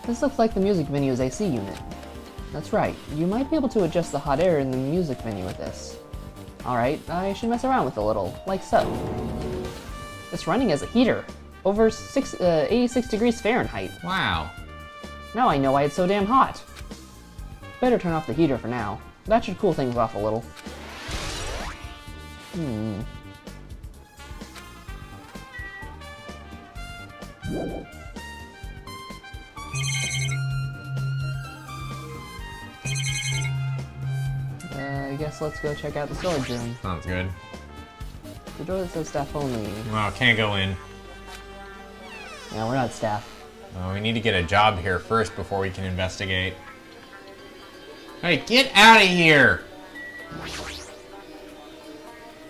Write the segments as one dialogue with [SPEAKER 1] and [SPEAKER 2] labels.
[SPEAKER 1] This looks like the music menu's AC unit. That's right, you might be able to adjust the hot air in the music menu with this. Alright, I should mess around with it a little, like so. It's running as a heater, over 86 degrees Fahrenheit.
[SPEAKER 2] Wow.
[SPEAKER 1] Now I know why it's so damn hot. Better turn off the heater for now. That should cool things off a little. I guess let's go check out the storage room.
[SPEAKER 2] Sounds good.
[SPEAKER 1] The door that says staff only.
[SPEAKER 2] Well, can't go in.
[SPEAKER 1] Yeah, we're not staff.
[SPEAKER 2] Well, we need to get a job here first before we can investigate. Hey, get out of here!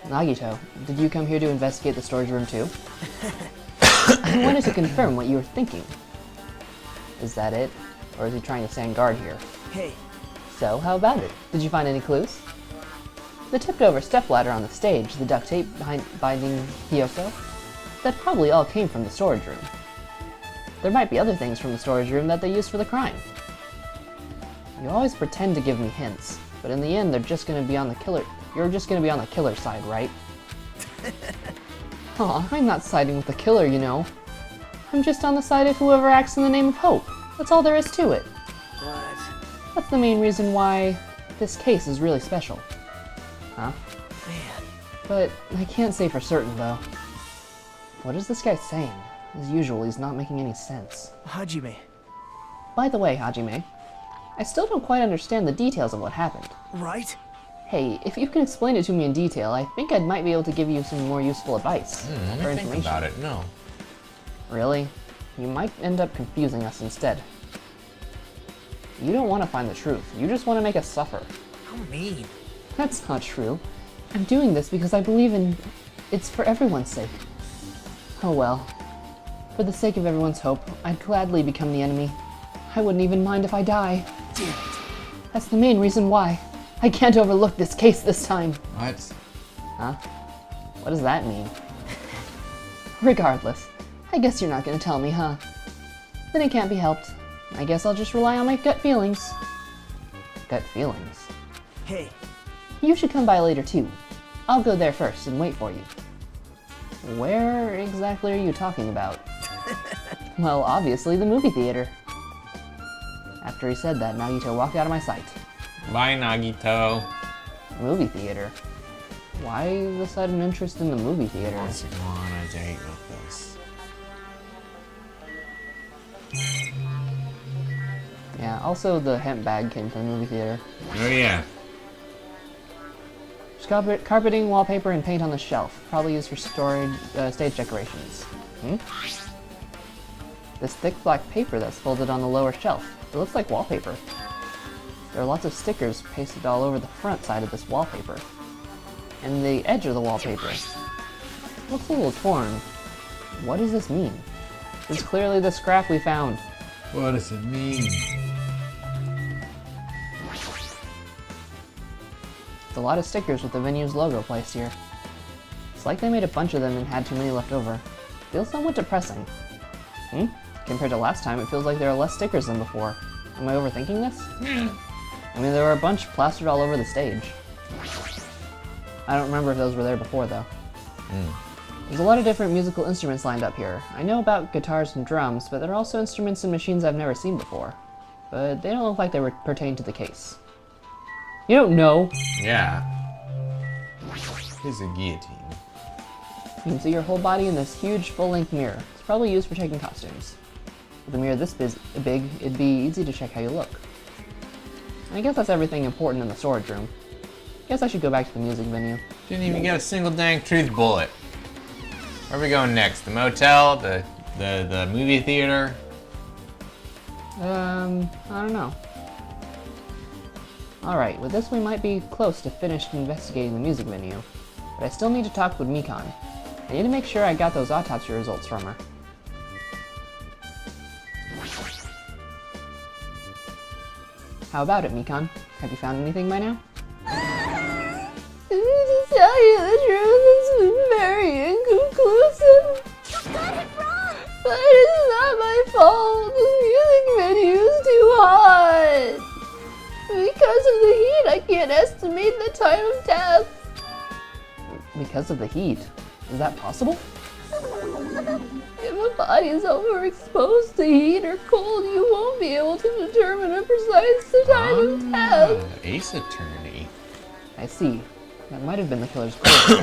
[SPEAKER 1] Nagito, did you come here to investigate the storage room too? I wanted to confirm what you were thinking. Is that it? Or is he trying to stand guard here?
[SPEAKER 3] Hey.
[SPEAKER 1] So, how about it? Did you find any clues? The tipped-over stepladder on the stage, the duct tape binding Hiyoko? That probably all came from the storage room. There might be other things from the storage room that they used for the crime. You always pretend to give me hints, but in the end they're just gonna be on the killer. You're just gonna be on the killer side, right? Aw, I'm not siding with the killer, you know. I'm just on the side of whoever acts in the name of hope. That's all there is to it.
[SPEAKER 3] What?
[SPEAKER 1] That's the main reason why this case is really special. Huh?
[SPEAKER 3] Man.
[SPEAKER 1] But I can't say for certain, though. What is this guy saying? As usual, he's not making any sense.
[SPEAKER 3] Hajime.
[SPEAKER 1] By the way, Hajime, I still don't quite understand the details of what happened.
[SPEAKER 3] Right?
[SPEAKER 1] Hey, if you can explain it to me in detail, I think I might be able to give you some more useful advice
[SPEAKER 2] Let
[SPEAKER 1] or
[SPEAKER 2] me think about it. No.
[SPEAKER 1] Really? You might end up confusing us instead. You don't want to find the truth. You just want to make us suffer.
[SPEAKER 3] How mean.
[SPEAKER 1] That's not true. I'm doing this because I believe in... it's for everyone's sake. Oh well. For the sake of everyone's hope, I'd gladly become the enemy. I wouldn't even mind if I die.
[SPEAKER 3] Damn it.
[SPEAKER 1] That's the main reason why. I can't overlook this case this time.
[SPEAKER 2] What?
[SPEAKER 1] Huh? What does that mean? Regardless, I guess you're not gonna tell me, huh? Then it can't be helped. I guess I'll just rely on my gut feelings. Gut feelings?
[SPEAKER 3] Hey.
[SPEAKER 1] You should come by later too. I'll go there first and wait for you. Where exactly are you talking about? Well, obviously the movie theater. After he said that, Nagito walked out of my sight.
[SPEAKER 2] Bye, Nagito.
[SPEAKER 1] Movie theater? Why the sudden interest in the movie theater?
[SPEAKER 2] Wants to go on a date with us.
[SPEAKER 1] Yeah, also the hemp bag came from the movie theater.
[SPEAKER 2] Oh yeah.
[SPEAKER 1] There's carpeting, wallpaper, and paint on the shelf. Probably used for storage, stage decorations. This thick black paper that's folded on the lower shelf. It looks like wallpaper. There are lots of stickers pasted all over the front side of this wallpaper. And the edge of the wallpaper. Looks a little torn. What does this mean? It's clearly the scrap we found.
[SPEAKER 2] What does it mean?
[SPEAKER 1] It's a lot of stickers with the venue's logo placed here. It's like they made a bunch of them and had too many left over. Feels somewhat depressing. Compared to last time, it feels like there are less stickers than before. Am I overthinking this? I mean, there were a bunch plastered all over the stage. I don't remember if those were there before, though. There's a lot of different musical instruments lined up here. I know about guitars and drums, but there are also instruments and machines I've never seen before. But they don't look like they pertain to the case. You don't know!
[SPEAKER 2] Yeah. Here's a guillotine.
[SPEAKER 1] You can see your whole body in this huge full-length mirror. It's probably used for checking costumes. With a mirror this big, it'd be easy to check how you look. I guess that's everything important in the storage room. Guess I should go back to the music venue.
[SPEAKER 2] Didn't even get a single dang truth bullet. Where are we going next? The motel? The movie theater?
[SPEAKER 1] I don't know. Alright, with this we might be close to finished investigating the music venue. But I still need to talk with Mikan. I need to make sure I got those autopsy results from her. How about it, Mikan? Have you found anything by now? To tell you the truth, it's very inconclusive.
[SPEAKER 4] You got it wrong!
[SPEAKER 1] But it's not my fault. The music venue the time of death. Because of the heat. Is that possible? If a body is overexposed to heat or cold, you won't be able to determine a precise time of death.
[SPEAKER 2] Ace Attorney.
[SPEAKER 1] I see. That might have been the killer's goal.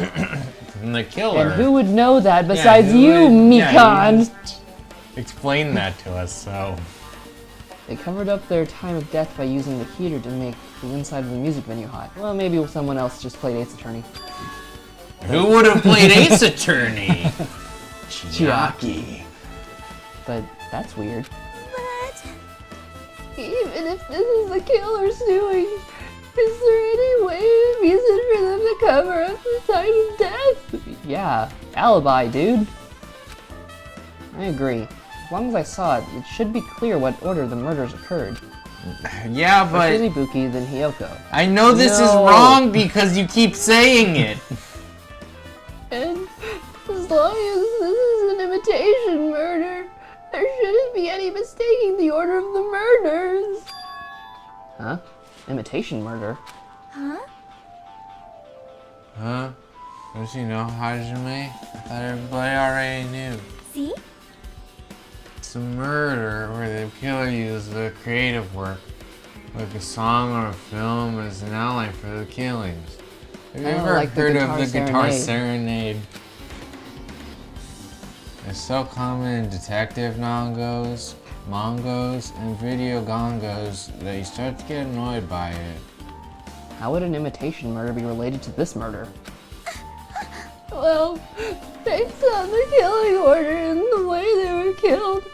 [SPEAKER 2] And the killer.
[SPEAKER 1] And who would know that besides you, Mikan?
[SPEAKER 2] Explain that to us, so.
[SPEAKER 1] They covered up their time of death by using the heater to make the inside of the music venue hot. Well, maybe someone else just played Ace Attorney.
[SPEAKER 2] Who would have played Ace Attorney? Chiaki.
[SPEAKER 1] But that's weird.
[SPEAKER 4] But
[SPEAKER 1] Even if this is the killer's doing, is there any reason for them to cover up the time of death? Yeah, alibi, dude. I agree. As long as I saw it, it should be clear what order the murders occurred.
[SPEAKER 2] Yeah, but
[SPEAKER 1] First Ibuki, then Hiyoko.
[SPEAKER 2] I know this is
[SPEAKER 1] No.
[SPEAKER 2] wrong because you keep saying it.
[SPEAKER 1] And as long as this is an imitation murder, there shouldn't be any mistaking the order of the murders. Huh? Imitation murder?
[SPEAKER 4] huh?
[SPEAKER 2] Huh? Don't you know, Hajime? I thought everybody already knew.
[SPEAKER 4] See?
[SPEAKER 2] It's a murder where the killer uses the creative work, like a song or a film, as an outline for the killings. Have you
[SPEAKER 1] Oh,
[SPEAKER 2] ever
[SPEAKER 1] like the
[SPEAKER 2] heard
[SPEAKER 1] guitar
[SPEAKER 2] of the guitar
[SPEAKER 1] serenade.
[SPEAKER 2] serenade? It's so common in detective mangos, and video gongos that you start to get annoyed by it.
[SPEAKER 1] How would an imitation murder be related to this murder? Well, based on the killing order and the way they were killed,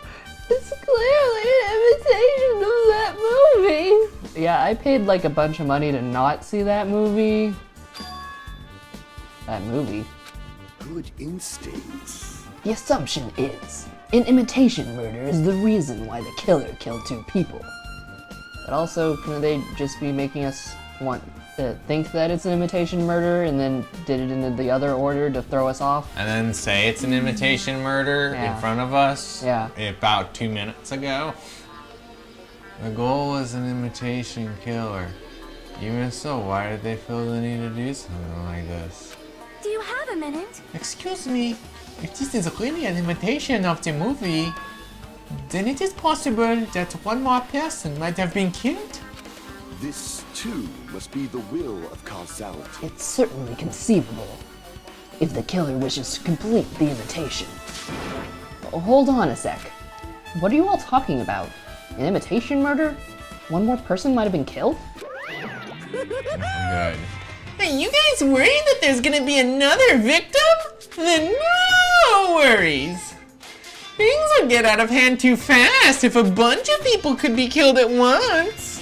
[SPEAKER 1] it's clearly an imitation of that movie. Yeah, I paid like a bunch of money to not see that movie.
[SPEAKER 5] Good instincts.
[SPEAKER 1] The assumption is, an imitation murder is the reason why the killer killed two people. But also, couldn't they just be making us want to think that it's an imitation murder and then did it in the other order to throw us off?
[SPEAKER 2] And then say it's an imitation murder
[SPEAKER 1] Yeah.
[SPEAKER 2] in front of us
[SPEAKER 1] Yeah.
[SPEAKER 2] about 2 minutes ago. The goal was an imitation killer. Even so, why did they feel the need to do something like this?
[SPEAKER 4] Do you have a minute?
[SPEAKER 2] Excuse me, if this is really an imitation of the movie, then it is possible that one more person might have been killed?
[SPEAKER 5] This, too, must be the will of causality.
[SPEAKER 1] It's certainly conceivable, if the killer wishes to complete the imitation. Hold on a sec. What are you all talking about? An imitation murder? One more person might have been killed?
[SPEAKER 2] Good. Are you guys worried that there's gonna be another victim? Then no worries. Things will get out of hand too fast if a bunch of people could be killed at once.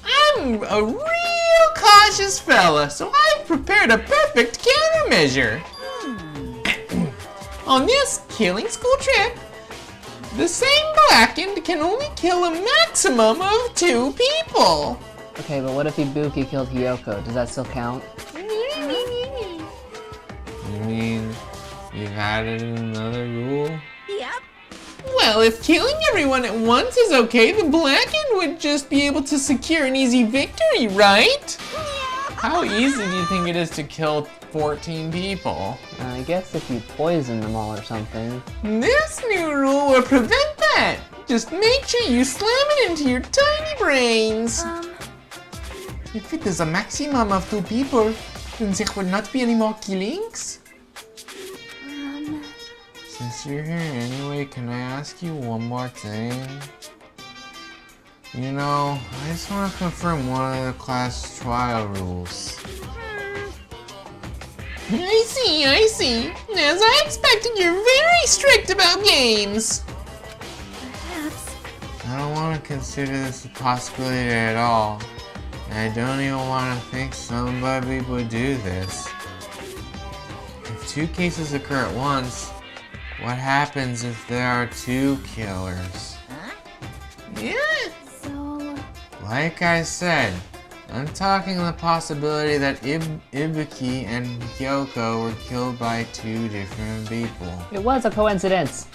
[SPEAKER 2] I'm a real cautious fella, so I've prepared a perfect countermeasure. On this killing school trip, the same blackened can only kill a maximum of 2 people.
[SPEAKER 1] Okay, but what if Ibuki killed Hiyoko? Does that still count?
[SPEAKER 2] You mean you've added another rule?
[SPEAKER 4] Yep.
[SPEAKER 2] Well, if killing everyone at once is okay, the blackened would just be able to secure an easy victory, right? How easy do you think it is to kill 14 people?
[SPEAKER 1] I guess if you poison them all or something.
[SPEAKER 2] This new rule will prevent that. Just make sure you slam it into your tiny brains. If it is a maximum of 2 people, then there will not be any more killings. Since you're here anyway, can I ask you one more thing? You know, I just want to confirm one of the class trial rules. I see. As I expected, you're very strict about games.
[SPEAKER 4] Perhaps.
[SPEAKER 2] I don't want to consider this a possibility at all. And I don't even want to think somebody would do this. If 2 cases occur at once, what happens if there are 2 killers? Yeah.
[SPEAKER 4] So,
[SPEAKER 2] Like I said, I'm talking the possibility that Ibuki and Hyoko were killed by 2 different people.
[SPEAKER 1] It was a coincidence.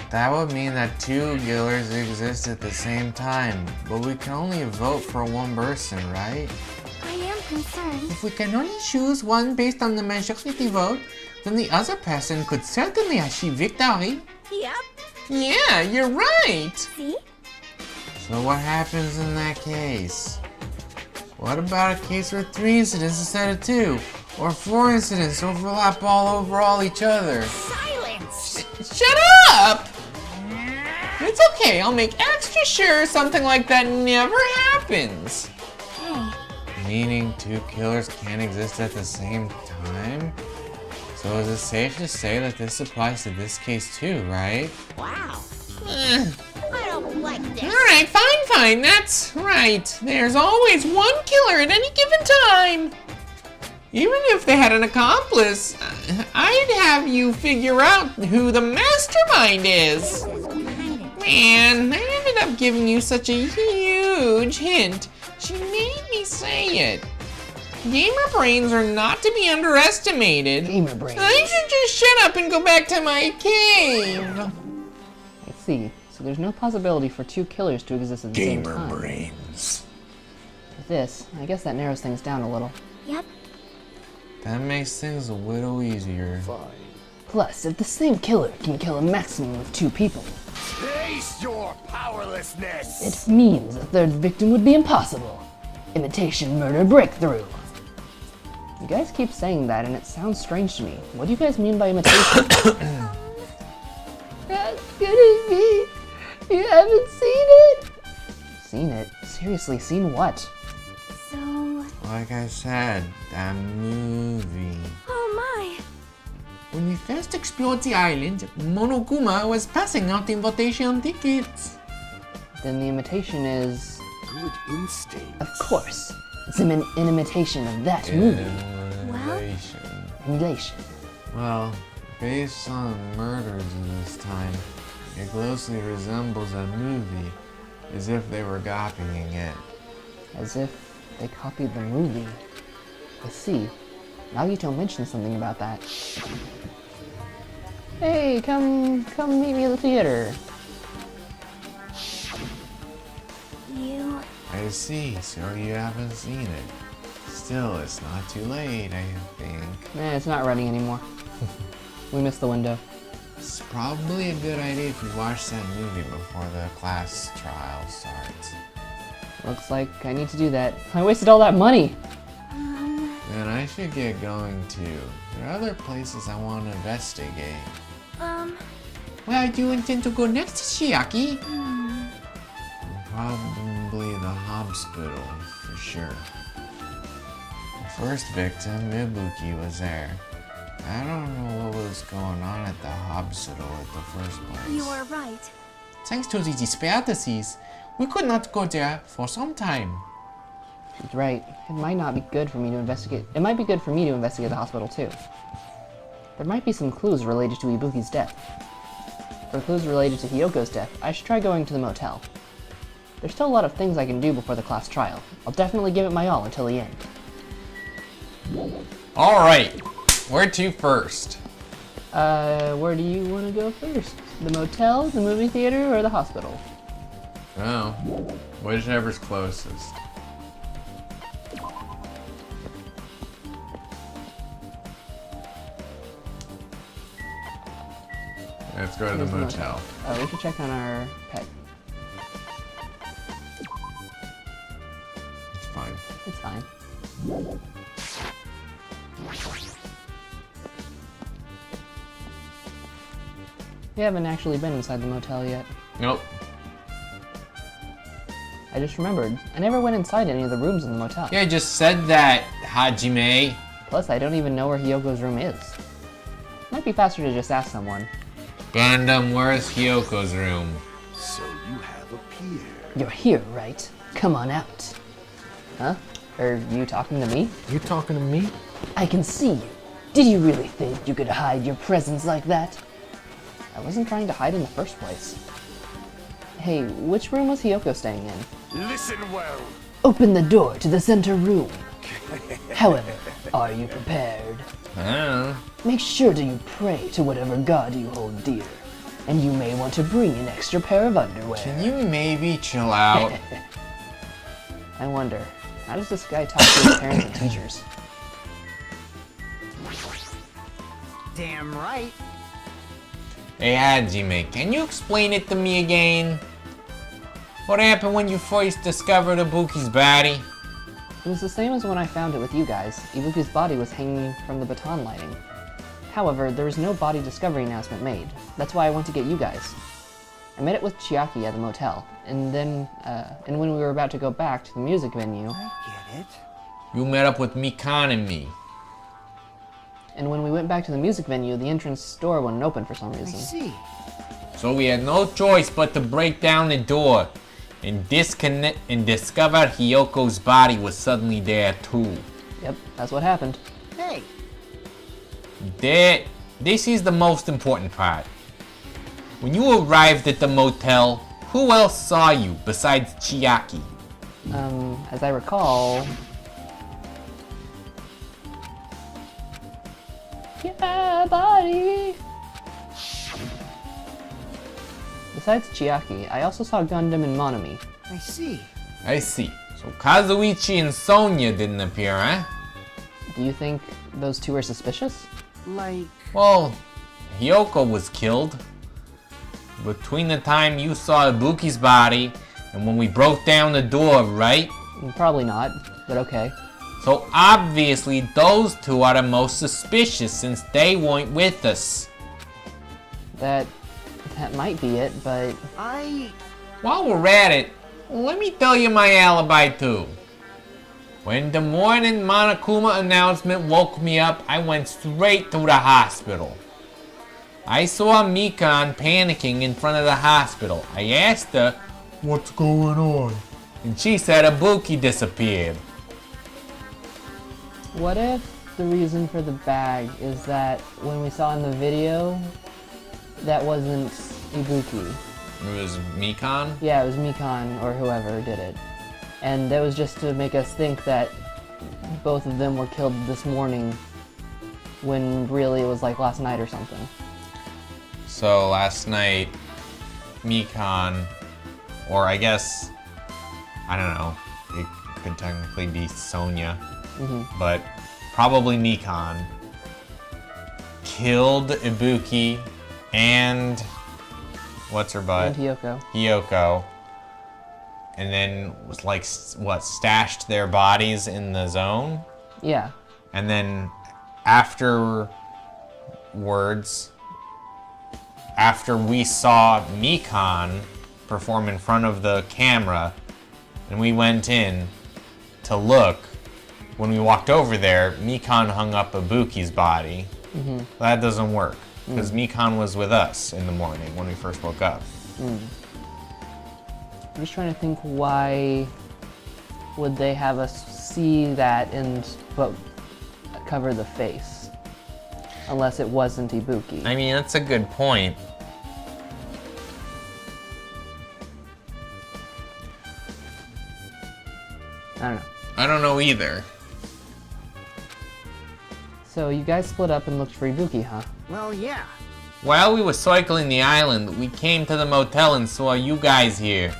[SPEAKER 2] That would mean that 2 killers exist at the same time, but we can only vote for one person, right?
[SPEAKER 4] concerned.
[SPEAKER 2] If we can only choose one based on the majority vote, then the other person could certainly achieve victory.
[SPEAKER 4] Yep.
[SPEAKER 2] Yeah, you're right!
[SPEAKER 4] See?
[SPEAKER 2] So what happens in that case? What about a case where 3 incidents instead of 2? Or 4 incidents overlap all over all each other?
[SPEAKER 4] Silence!
[SPEAKER 2] Shut up! It's okay, I'll make extra sure something like that never happens.
[SPEAKER 4] Hey,
[SPEAKER 2] Meaning 2 killers can't exist at the same time? So is it safe to say that this applies to this case too, right?
[SPEAKER 4] wow.
[SPEAKER 2] Eh.
[SPEAKER 4] I don't like this.
[SPEAKER 2] Alright, fine, that's right. There's always one killer at any given time. Even if they had an accomplice, I'd have you figure out who the mastermind is. Man, I ended up giving you such a huge hint. She made me say it. Gamer brains are not to be underestimated.
[SPEAKER 1] Gamer brains.
[SPEAKER 2] I should just shut up and go back to my cave.
[SPEAKER 1] I see. So there's no possibility for 2 killers to exist at the same time.
[SPEAKER 5] brains.
[SPEAKER 1] With this, I guess that narrows things down a little.
[SPEAKER 4] Yep.
[SPEAKER 2] That makes things a little easier.
[SPEAKER 5] Fine.
[SPEAKER 1] Plus, if the same killer can kill a maximum of 2 people,
[SPEAKER 5] Face your powerlessness!
[SPEAKER 1] it means a third victim would be impossible. Imitation murder breakthrough. You guys keep saying that and it sounds strange to me. What do you guys mean by imitation? How could it be? You haven't seen it? Seen it? Seriously, seen what?
[SPEAKER 4] So,
[SPEAKER 2] Like I said, that movie.
[SPEAKER 4] oh my.
[SPEAKER 2] When we first explored the island, Monokuma was passing out invitation tickets.
[SPEAKER 1] Then the imitation is...
[SPEAKER 5] Good instinct.
[SPEAKER 1] Of course. It's an imitation of that movie.
[SPEAKER 2] Innovation.
[SPEAKER 1] Emulation.
[SPEAKER 2] Well, based on murders of this time, it closely resembles a movie, as if they were copying it.
[SPEAKER 1] As if they copied the movie. I see. Nagito mentioned something about that. Hey, come meet me at the theater.
[SPEAKER 4] You.
[SPEAKER 2] I see, so you haven't seen it. Still, it's not too late, I think.
[SPEAKER 1] It's not running anymore. We missed the window.
[SPEAKER 2] It's probably a good idea if you watch that movie before the class trial starts.
[SPEAKER 1] Looks like I need to do that. I wasted all that money!
[SPEAKER 2] Then I should get going too. There are other places I want to investigate. Where do you intend to go next, Shiaki? Probably the hospital, for sure. The first victim, Ibuki, was there. I don't know what was going on at the hospital at the first place.
[SPEAKER 4] You are right.
[SPEAKER 2] Thanks to the disparities, we could not go there for some time.
[SPEAKER 1] She's right. It might not be good for me to investigate. It might be good for me to investigate the hospital too. There might be some clues related to Ibuki's death. For clues related to Hyoko's death, I should try going to the motel. There's still a lot of things I can do before the class trial. I'll definitely give it my all until the end.
[SPEAKER 2] Alright, where to first?
[SPEAKER 1] Where do you want to go first? The motel, the movie theater, or the hospital?
[SPEAKER 2] Oh, whichever's closest. Let's go to the
[SPEAKER 1] Where's the
[SPEAKER 2] motel.
[SPEAKER 1] Oh, we should check on our pet.
[SPEAKER 2] It's fine.
[SPEAKER 1] It's fine. We haven't actually been inside the motel yet.
[SPEAKER 2] Nope.
[SPEAKER 1] I just remembered, I never went inside any of the rooms in the motel.
[SPEAKER 2] Yeah, I just said that, Hajime.
[SPEAKER 1] Plus, I don't even know where Hyoko's room is. Might be faster to just ask someone.
[SPEAKER 2] Gundam, where's Hyoko's room?
[SPEAKER 5] So you have appeared.
[SPEAKER 1] You're here, right? Come on out. Huh? Are you talking to me?
[SPEAKER 2] You talking to me?
[SPEAKER 1] I can see you. Did you really think you could hide your presence like that? I wasn't trying to hide in the first place. Hey, which room was Hyoko staying in?
[SPEAKER 5] Listen well.
[SPEAKER 1] Open the door to the center room. However, are you prepared? Make sure to you pray to whatever god you hold dear. And you may want to bring an extra pair of underwear.
[SPEAKER 2] Can you maybe chill out?
[SPEAKER 1] I wonder, How does this guy talk to his parents and teachers?
[SPEAKER 3] Damn right.
[SPEAKER 2] Hey Hajime, can you explain it to me again? What happened when you first discovered Ibuki's body?
[SPEAKER 1] It was the same as when I found it with you guys. Ibuki's body was hanging from the baton lighting. However, there was no body discovery announcement made. That's why I went to get you guys. I met it with Chiaki at the motel, and then, and when we were about to go back to the music venue,
[SPEAKER 3] I get it.
[SPEAKER 2] You met up with Mikan and me.
[SPEAKER 1] and when we went back to the music venue, the entrance door wouldn't open for some
[SPEAKER 3] I
[SPEAKER 1] reason.
[SPEAKER 3] see.
[SPEAKER 2] So we had no choice but to break down the door and discover Hiyoko's body was suddenly there too.
[SPEAKER 1] Yep, that's what happened.
[SPEAKER 3] Hey,
[SPEAKER 2] This is the most important part. When you arrived at the motel, who else saw you besides Chiaki?
[SPEAKER 1] As I recall... Yeah, buddy! Besides Chiaki, I also saw Gundam and Monami.
[SPEAKER 3] I see.
[SPEAKER 2] I see. So Kazuichi and Sonya didn't appear, huh?
[SPEAKER 1] Do you think those two are suspicious?
[SPEAKER 3] Like,
[SPEAKER 2] Well, Hiyoko was killed. Between the time you saw Ibuki's body and when we broke down the door, right?
[SPEAKER 1] Probably not, but okay.
[SPEAKER 2] So obviously those two are the most suspicious since they weren't with us.
[SPEAKER 1] That might be it, but
[SPEAKER 2] While we're at it, let me tell you my alibi too. When the morning Monokuma announcement woke me up, I went straight to the hospital. I saw Mikan panicking in front of the hospital. I asked her, "What's going on?" And she said Ibuki disappeared.
[SPEAKER 1] what if the reason for the bag is that when we saw in the video, that wasn't Ibuki?
[SPEAKER 2] It was Mikan?
[SPEAKER 1] Yeah, it was Mikan or whoever did it. And that was just to make us think that both of them were killed this morning when really it was like last night or something.
[SPEAKER 2] So last night, Mikan, or I guess, I don't know, it could technically be Sonya, but probably Mikan, killed Ibuki and what's her butt?
[SPEAKER 1] And Hiyoko.
[SPEAKER 2] Hiyoko, and then was like, what, stashed their bodies in the zone?
[SPEAKER 1] Yeah.
[SPEAKER 2] And then afterwards, after we saw Mikan perform in front of the camera, and we went in to look, when we walked over there, Mikan hung up Ibuki's body. That doesn't work, because Mikan was with us in the morning when we first woke up.
[SPEAKER 1] I'm just trying to think, why would they have us see that and but cover the face? Unless it wasn't Ibuki.
[SPEAKER 2] I mean, that's a good point.
[SPEAKER 1] I don't know.
[SPEAKER 2] I don't know either.
[SPEAKER 1] So you guys split up and looked for Ibuki, huh?
[SPEAKER 3] well, yeah.
[SPEAKER 2] While we were cycling the island, we came to the motel and saw you guys here.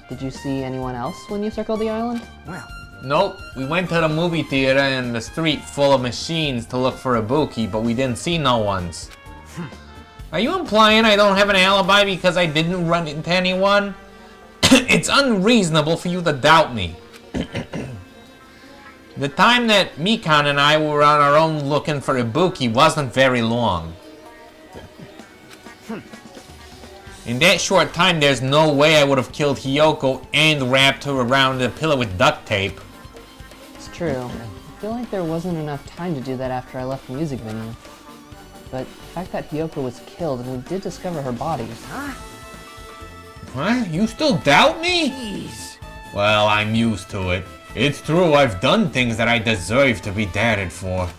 [SPEAKER 1] Did you see anyone else when you circled the island?
[SPEAKER 3] Well,
[SPEAKER 2] Nope, we went to the movie theater in the street full of machines to look for Ibuki, but we didn't see no ones. Are you implying I don't have an alibi because I didn't run into anyone? It's unreasonable for you to doubt me. The time that Mikan and I were on our own looking for Ibuki wasn't very long. In that short time, there's no way I would have killed Hiyoko and wrapped her around the pillow with duct tape.
[SPEAKER 1] It's true. I feel like there wasn't enough time to do that after I left the music venue. But the fact that Hiyoko was killed and we did discover her body.
[SPEAKER 2] What? You still doubt me?
[SPEAKER 3] jeez.
[SPEAKER 2] Well, I'm used to it. It's true, I've done things that I deserve to be dadded for.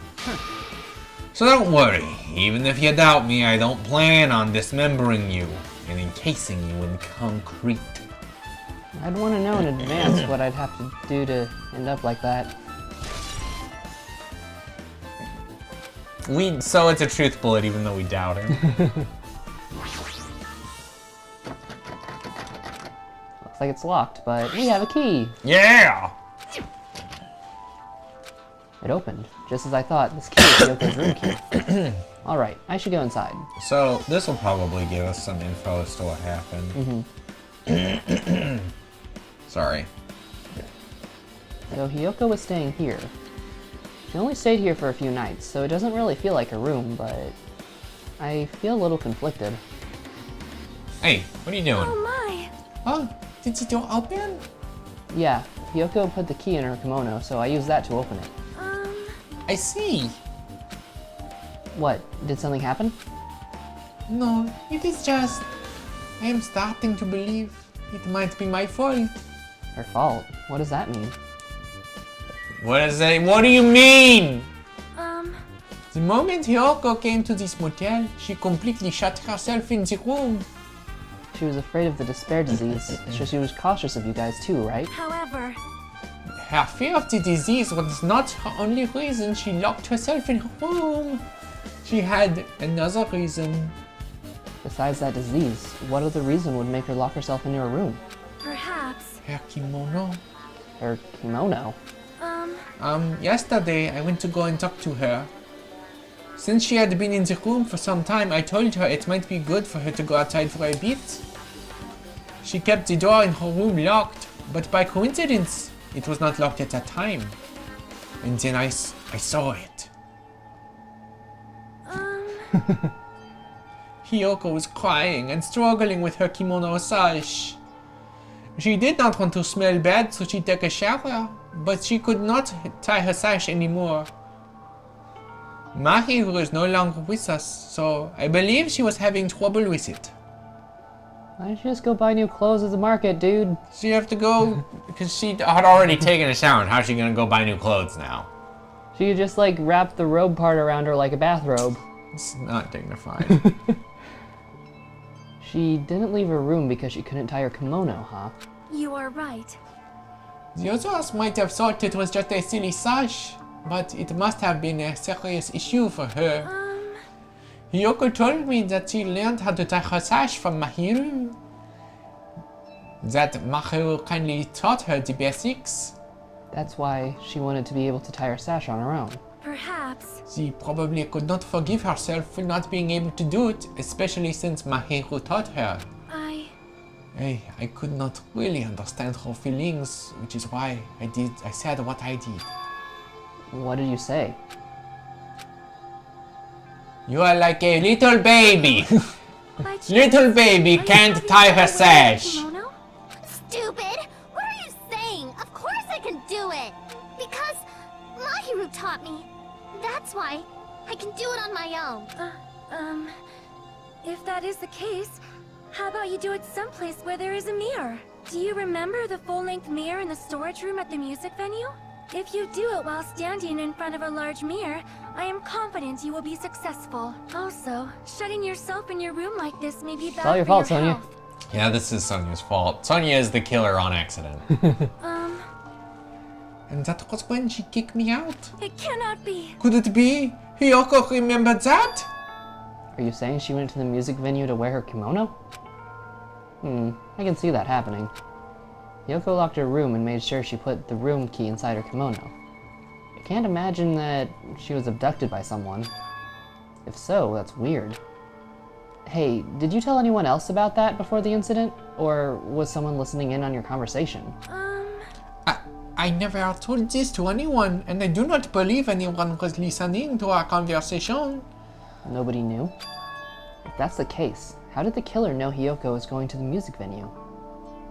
[SPEAKER 2] So don't worry. Even if you doubt me, I don't plan on dismembering you and encasing you in concrete.
[SPEAKER 1] I'd want to know in advance what I'd have to do to end up like that.
[SPEAKER 2] So it's a truth bullet even though we doubt her.
[SPEAKER 1] Looks like it's locked, but we have a key.
[SPEAKER 2] Yeah!
[SPEAKER 1] It opened. Just as I thought, this key is Yoko's room key. Alright, I should go inside.
[SPEAKER 2] So, this will probably give us some info as to what happened. Sorry.
[SPEAKER 1] So Hiyoko was staying here. She only stayed here for a few nights, so it doesn't really feel like a room, but I feel a little conflicted.
[SPEAKER 2] Hey, what are you doing?
[SPEAKER 4] Oh my.
[SPEAKER 2] Oh, did the door open?
[SPEAKER 1] Yeah, Hiyoko put the key in her kimono, so I used that to open it.
[SPEAKER 2] I see.
[SPEAKER 1] What? Did something happen?
[SPEAKER 2] No, it is just... I am starting to believe it might be my fault.
[SPEAKER 1] Her fault? What does that mean?
[SPEAKER 2] What is that? What do you mean?
[SPEAKER 4] Um,
[SPEAKER 2] The moment Hiyoko came to this motel, she completely shut herself in the room.
[SPEAKER 1] She was afraid of the despair disease, so she was cautious of you guys too, right?
[SPEAKER 4] however,
[SPEAKER 2] Her fear of the disease was not her only reason she locked herself in her room. She had another reason.
[SPEAKER 1] Besides that disease, what other reason would make her lock herself into her room?
[SPEAKER 4] perhaps,
[SPEAKER 2] Her kimono.
[SPEAKER 1] Her kimono?
[SPEAKER 2] Yesterday I went to go and talk to her. Since she had been in the room for some time, I told her it might be good for her to go outside for a bit. She kept the door in her room locked, but by coincidence, it was not locked at that time. And then I saw it. Hiyoko was crying and struggling with her kimono sash. She did not want to smell bad, so she took a shower, but she could not tie her sash anymore. Mahiru is no longer with us, so I believe she was having trouble with it.
[SPEAKER 1] Why don't you just go buy new clothes at the market, dude?
[SPEAKER 2] She have to go because she had already taken a shower, and how's she gonna go buy new clothes now?
[SPEAKER 1] She could just like wrap the robe part around her like a bathrobe.
[SPEAKER 2] It's not dignified.
[SPEAKER 1] She didn't leave her room because she couldn't tie her kimono, huh?
[SPEAKER 4] you are right.
[SPEAKER 2] The others might have thought it was just a silly sash, but it must have been a serious issue for her. Hiyoko told me that she learned how to tie her sash from Mahiru. That Mahiru kindly taught her the basics.
[SPEAKER 1] That's why she wanted to be able to tie her sash on her own.
[SPEAKER 4] Perhaps,
[SPEAKER 2] She probably could not forgive herself for not being able to do it, especially since Mahiru taught her. I could not really understand her feelings, which is why I said what I did.
[SPEAKER 1] What did you say?
[SPEAKER 2] You are like a little baby.
[SPEAKER 4] by chance,
[SPEAKER 2] Little baby
[SPEAKER 4] are you
[SPEAKER 2] can't
[SPEAKER 4] having
[SPEAKER 2] tie
[SPEAKER 4] trouble
[SPEAKER 2] her
[SPEAKER 4] with
[SPEAKER 2] sash.
[SPEAKER 4] your kimono? Stupid! What are you saying? Of course I can do it! Because Mahiru taught me. That's why I can do it on my own.
[SPEAKER 6] If that is the case, how about you do it someplace where there is a mirror? Do you remember the full-length mirror in the storage room at the music venue? If you do it while standing in front of a large mirror, I am confident you will be successful. Also, shutting yourself in your room like this may be bad
[SPEAKER 1] all your
[SPEAKER 6] for
[SPEAKER 1] fault,
[SPEAKER 6] your
[SPEAKER 1] Sonia.
[SPEAKER 6] health.
[SPEAKER 2] Yeah, this is Sonia's fault. Sonia is the killer on accident. And that was when she kicked me out.
[SPEAKER 6] It cannot be.
[SPEAKER 2] Could it be? Hiyoko remembered that?
[SPEAKER 1] Are you saying she went to the music venue to wear her kimono? I can see that happening. Yoko locked her room and made sure she put the room key inside her kimono. I can't imagine that she was abducted by someone. If so, that's weird. Hey, did you tell anyone else about that before the incident? Or was someone listening in on your conversation?
[SPEAKER 2] I never told this to anyone, and I do not believe anyone was listening to our conversation.
[SPEAKER 1] Nobody knew? If that's the case, how did the killer know Hiyoko was going to the music venue?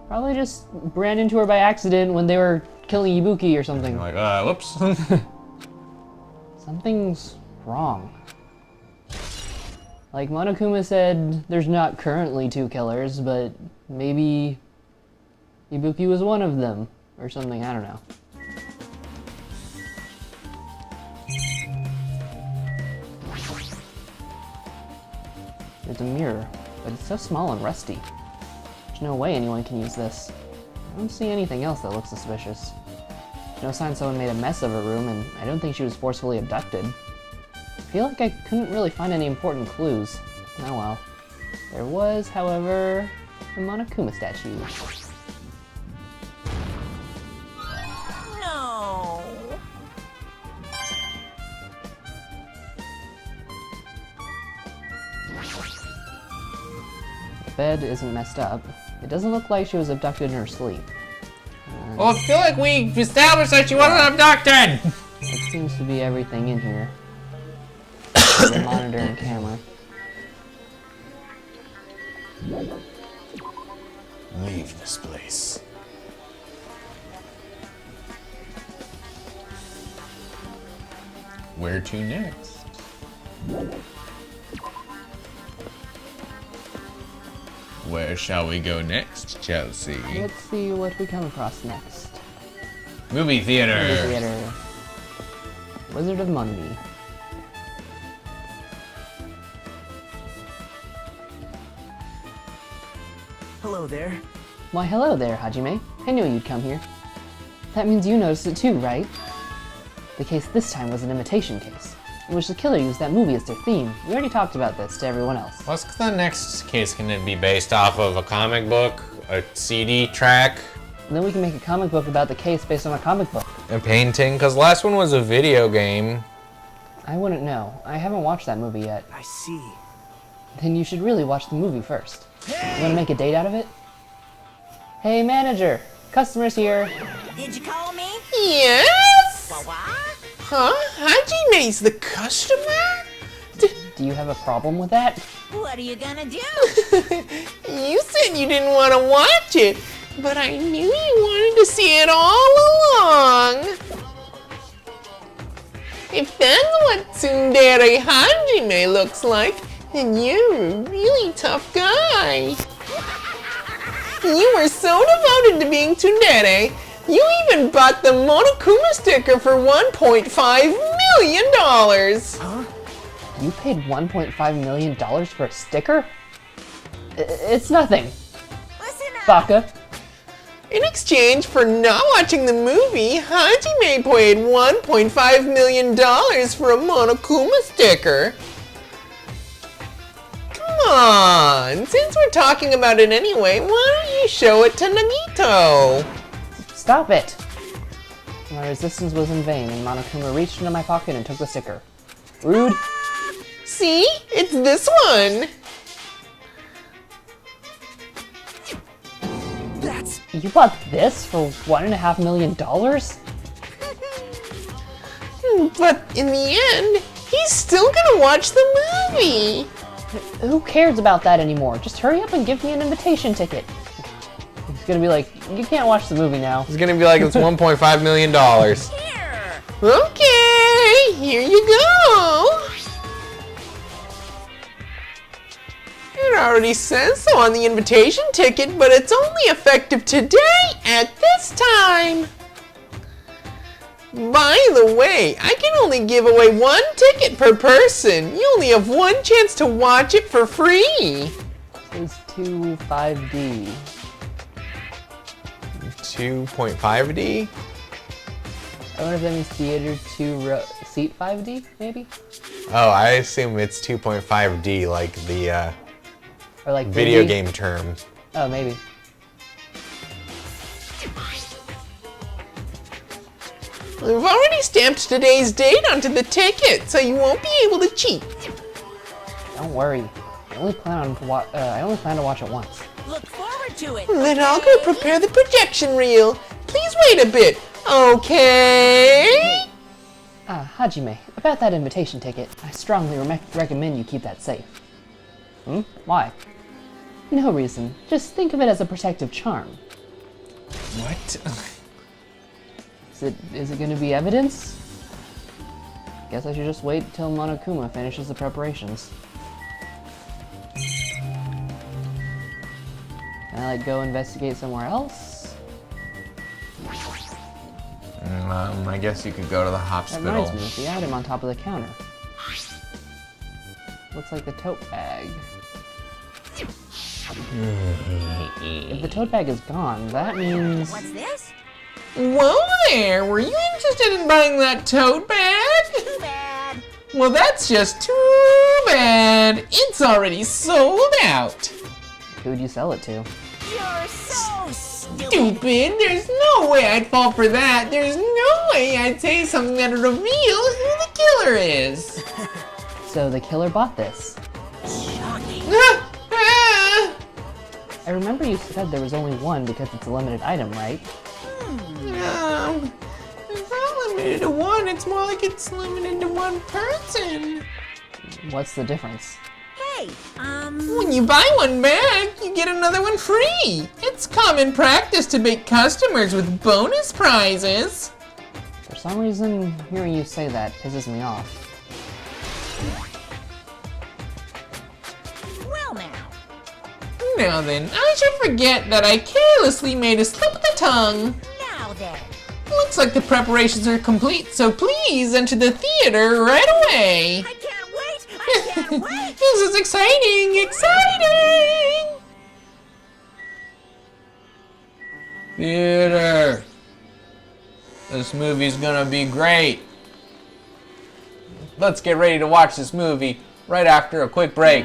[SPEAKER 1] Probably just ran into her by accident when they were killing Ibuki or something.
[SPEAKER 2] Like, whoops.
[SPEAKER 1] Something's wrong. Like Monokuma said, there's not currently 2 killers, but maybe Ibuki was one of them, or something, I don't know. There's a mirror, but it's so small and rusty. There's no way anyone can use this. I don't see anything else that looks suspicious. There's no sign someone made a mess of her room, and I don't think she was forcefully abducted. I feel like I couldn't really find any important clues. Oh well. There was, however, a Monokuma statue.
[SPEAKER 4] No.
[SPEAKER 1] The bed isn't messed up. It doesn't look like she was abducted in her sleep.
[SPEAKER 2] Well, I feel like we established that she wasn't abducted!
[SPEAKER 1] It seems to be everything in here. The monitor and camera.
[SPEAKER 2] Leave this place. Where to next? Where shall we go next, Chelsea?
[SPEAKER 1] Let's see what we come across next.
[SPEAKER 2] Movie theater.
[SPEAKER 1] Movie theater. Wizard of Munby.
[SPEAKER 3] Hello there.
[SPEAKER 1] Why, hello there, Hajime. I knew you'd come here. That means you noticed it too, right? The case this time was an imitation case, in which the killer used that movie as their theme. We already talked about this to everyone else.
[SPEAKER 2] What's the next case gonna be based off of? A comic book? A CD track?
[SPEAKER 1] And then we can make a comic book about the case based on a comic book.
[SPEAKER 2] A painting? Because the last one was a video game.
[SPEAKER 1] I wouldn't know. I haven't watched that movie yet.
[SPEAKER 3] I see.
[SPEAKER 1] Then you should really watch the movie first. You want to make a date out of it? Hey, manager! Customer's here!
[SPEAKER 7] Did you call me?
[SPEAKER 2] Yes!
[SPEAKER 7] What?
[SPEAKER 2] Huh? Hajime's the customer?
[SPEAKER 1] Do you have a problem with that?
[SPEAKER 7] What are you gonna do?
[SPEAKER 2] You said you didn't want to watch it, but I knew you wanted to see it all along. If that's what Tsundere Hajime looks like, then you're a really tough guy. You were so devoted to being Tsundere, you even bought the Monokuma sticker for $1.5 million.
[SPEAKER 1] You paid $1.5 million for a sticker? It's nothing.
[SPEAKER 7] Listen up.
[SPEAKER 1] Baka.
[SPEAKER 2] In exchange for not watching the movie, Hajime paid $1.5 million for a Monokuma sticker. Come on, since we're talking about it anyway, why don't you show it to Nagito?
[SPEAKER 1] Stop it! My resistance was in vain, and Monokuma reached into my pocket and took the sticker. Rude.
[SPEAKER 2] See? It's this one.
[SPEAKER 3] That's
[SPEAKER 1] You bought this for $1.5 million?
[SPEAKER 2] But in the end, he's still gonna watch the movie.
[SPEAKER 1] Who cares about that anymore? Just hurry up and give me an invitation ticket. He's gonna be like, you can't watch the movie now.
[SPEAKER 2] It's gonna be like it's $1.5 million.
[SPEAKER 7] Here.
[SPEAKER 2] Okay, here you go. It already says so on the invitation ticket, but it's only effective today at this time. By the way, I can only give away one ticket per person. You only have one chance to watch it for free.
[SPEAKER 1] It's 2.5D.
[SPEAKER 2] 2.5D?
[SPEAKER 1] I wonder if that means theater 2 seat 5D, maybe?
[SPEAKER 2] Oh, I assume it's 2.5D, like the
[SPEAKER 1] Or like
[SPEAKER 2] video
[SPEAKER 1] 3D?
[SPEAKER 2] game term.
[SPEAKER 1] Oh, maybe.
[SPEAKER 2] We've already stamped today's date onto the ticket, so you won't be able to cheat.
[SPEAKER 1] Don't worry. I only plan to watch it once.
[SPEAKER 7] Look forward to it.
[SPEAKER 2] Then I'll go prepare the projection reel. Please wait a bit, okay?
[SPEAKER 1] Hajime, about that invitation ticket, I strongly recommend you keep that safe. Why? No reason. Just think of it as a protective charm.
[SPEAKER 2] What?
[SPEAKER 1] Is it gonna be evidence? Guess I should just wait till Monokuma finishes the preparations. Can I go investigate somewhere else?
[SPEAKER 2] I guess you could go to the
[SPEAKER 1] That
[SPEAKER 2] hospital.
[SPEAKER 1] reminds me of the item on top of the counter. Looks like the tote bag. If the tote bag is gone, that means...
[SPEAKER 7] What's this?
[SPEAKER 2] Whoa there! Were you interested in buying that tote bag?
[SPEAKER 7] Too bad.
[SPEAKER 2] Well, that's just too bad. It's already sold out.
[SPEAKER 1] Who'd you sell it to?
[SPEAKER 7] You're so stupid.
[SPEAKER 2] Stupid! There's no way I'd fall for that. There's no way I'd say something that'd reveal who the killer is.
[SPEAKER 1] So the killer bought this.
[SPEAKER 7] Shocking.
[SPEAKER 1] I remember you said there was only one because it's a limited item, right?
[SPEAKER 2] It's not limited to one. It's more like it's limited to one person.
[SPEAKER 1] What's the difference?
[SPEAKER 7] Hey,
[SPEAKER 2] When you buy one back, you get another one free. It's common practice to bait customers with bonus prizes.
[SPEAKER 1] For some reason, hearing you say that pisses me off.
[SPEAKER 7] well now.
[SPEAKER 2] Now then, I should forget that I carelessly made a slip of the tongue.
[SPEAKER 7] Now then.
[SPEAKER 2] Looks like the preparations are complete, so please enter the theater right away.
[SPEAKER 7] I can't wait! I can't wait!
[SPEAKER 2] This is exciting! Exciting! Theater. This movie's gonna be great. Let's get ready to watch this movie right after a quick break.